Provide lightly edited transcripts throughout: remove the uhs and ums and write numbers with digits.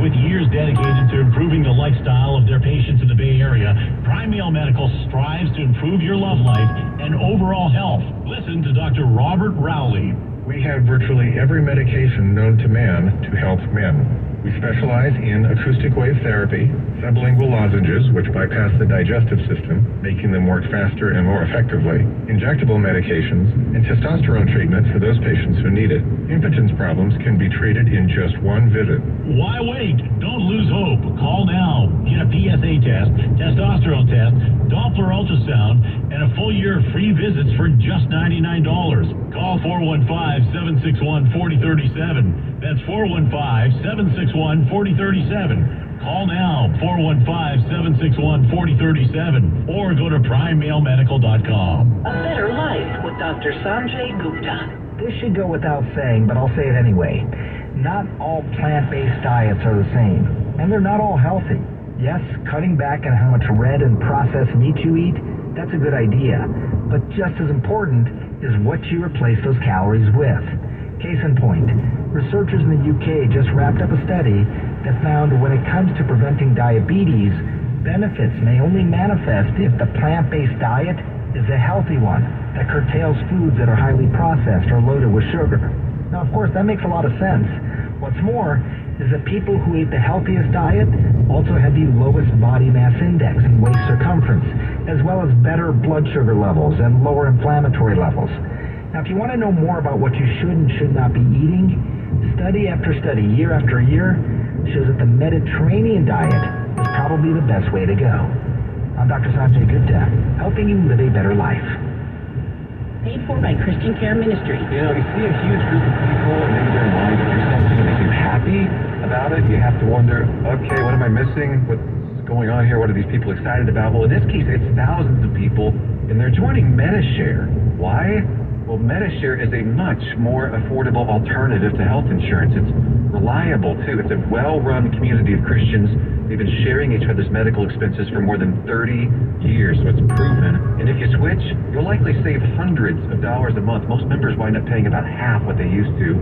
With years dedicated to improving the lifestyle of their patients in the Bay Area, Prime Male Medical strives to improve your love life and overall health. Listen to Dr. Robert Rowley. We have virtually every medication known to man to help men. We specialize in acoustic wave therapy, sublingual lozenges, which bypass the digestive system, making them work faster and more effectively, injectable medications, and testosterone treatment for those patients who need it. Impotence problems can be treated in just one visit. Why wait? Don't lose hope. Call now. Get a PSA test, testosterone test, Doppler ultrasound, and a full year of free visits for just $99. Call 415-761-4037. That's 415-761-4037. Call now, 415-761-4037, or go to primemalemedical.com. A better life with Dr. Sanjay Gupta. This should go without saying, but I'll say it anyway. Not all plant-based diets are the same, and they're not all healthy. Yes, cutting back on how much red and processed meat you eat, that's a good idea. But just as important is what you replace those calories with. Case in point, researchers in the UK just wrapped up a study that found when it comes to preventing diabetes, benefits may only manifest if the plant-based diet is a healthy one that curtails foods that are highly processed or loaded with sugar. Now, of course, that makes a lot of sense. What's more is that people who eat the healthiest diet also have the lowest body mass index and waist circumference, as well as better blood sugar levels and lower inflammatory levels. Now, if you want to know more about what you should and should not be eating, study after study, year after year, shows that the Mediterranean diet is probably the best way to go. I'm Dr. Sanjay Gupta, helping you live a better life. Paid for by Christian Care Ministry. You know, you see a huge group of people and maybe they're in line to do something and they seem happy about it. You have to wonder, okay, what am I missing? What's going on here? What are these people excited about? Well, in this case, it's thousands of people and they're joining MediShare. Why? Well, MediShare is a much more affordable alternative to health insurance. It's reliable, too. It's a well-run community of Christians. They've been sharing each other's medical expenses for more than 30 years, so it's proven. And if you switch, you'll likely save hundreds of dollars a month. Most members wind up paying about half what they used to.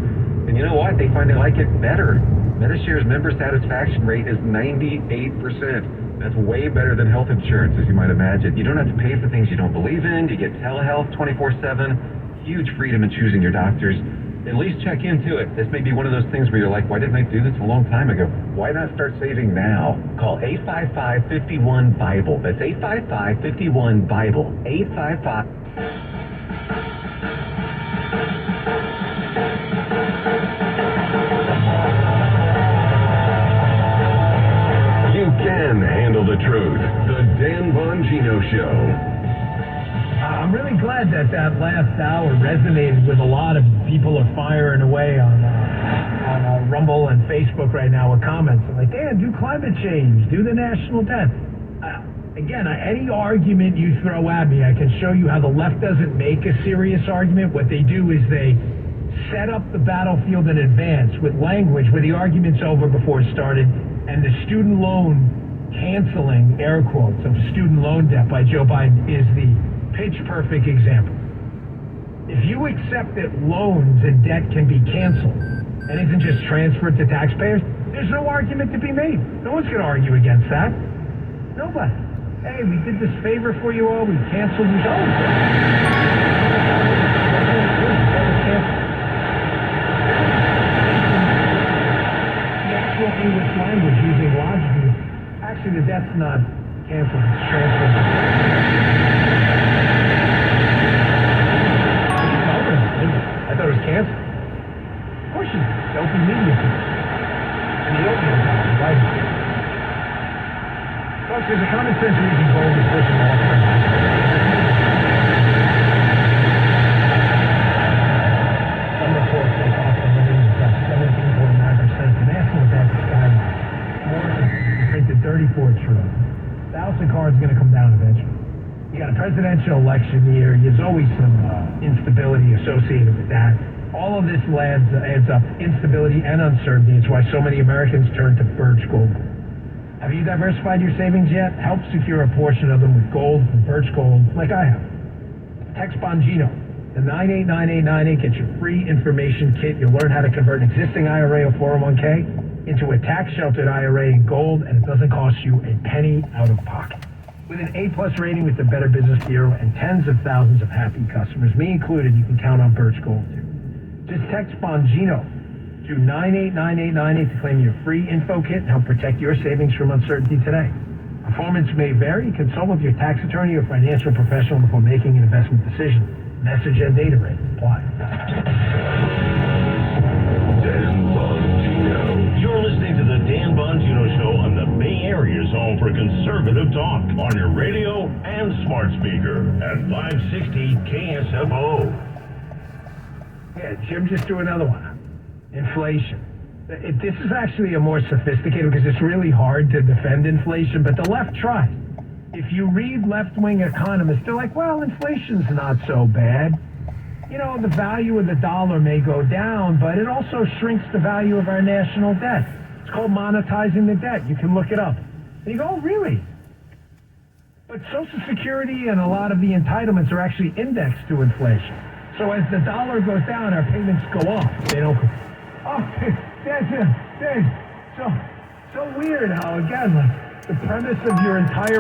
And you know what? They find they like it better. MediShare's member satisfaction rate is 98%. That's way better than health insurance, as you might imagine. You don't have to pay for things you don't believe in. You get telehealth 24/7. Huge freedom in choosing your doctors. At least check into it. This may be one of those things where you're like, why didn't I do this a long time ago? Why not start saving now? Call 855-51-BIBLE. That's 855-51-BIBLE. 855. You can handle the truth. The Dan Bongino Show. I'm really glad that last hour resonated with a lot of people are firing away on Rumble and Facebook right now with comments. Like, Dan, do climate change, do the national debt. Again, any argument you throw at me, I can show you how the left doesn't make a serious argument. What they do is they set up the battlefield in advance with language where the argument's over before it started, and the student loan canceling, air quotes, of student loan debt by Joe Biden is the pitch-perfect example. If you accept that loans and debt can be canceled and isn't just transferred to taxpayers, there's no argument to be made. No one's going to argue against that. Nobody. Hey, we did this favor for you all. We canceled these loans. The actual English language using logic. Actually, the debt's not canceled. It's transferred. I thought it was canceled. Of course you did. The open media. And the open right? Folks, there's a common sense reason for all this pushing all the time. Some reports say cost of living is up 17.9%. The national debt is down more than printed $34 trillion. The house and car is going to come down eventually. You got a presidential election year. There's always some instability associated with that. All of this adds up instability and uncertainty. It's why so many Americans turn to Birch Gold. Have you diversified your savings yet? Help secure a portion of them with gold from Birch Gold, like I have. Text Bongino to 989898. Get your free information kit. You'll learn how to convert an existing IRA or 401k into a tax-sheltered IRA in gold, and it doesn't cost you a penny out of pocket. With an A-plus rating with the Better Business Bureau and tens of thousands of happy customers, me included, you can count on Birch Gold too. Just text Bongino to 989898 to claim your free info kit and help protect your savings from uncertainty today. Performance may vary. Consult with your tax attorney or financial professional before making an investment decision. Message and data rate apply. Dan Bongino. You're listening to the Dan Bongino Show on the Bay Area's home for conservative talk on your radio and smart speaker at 560 KSFO. Yeah, Jim just threw another one. Inflation. This is actually a more sophisticated because it's really hard to defend inflation, but the left tries. If you read left-wing economists, they're like, well, inflation's not so bad. You know, the value of the dollar may go down, but it also shrinks the value of our national debt. It's called monetizing the debt. You can look it up. And you go, oh, really? But Social Security and a lot of the entitlements are actually indexed to inflation. So as the dollar goes down, our payments go up. They don't go. Oh, that's so weird how, again, like, the premise of your entire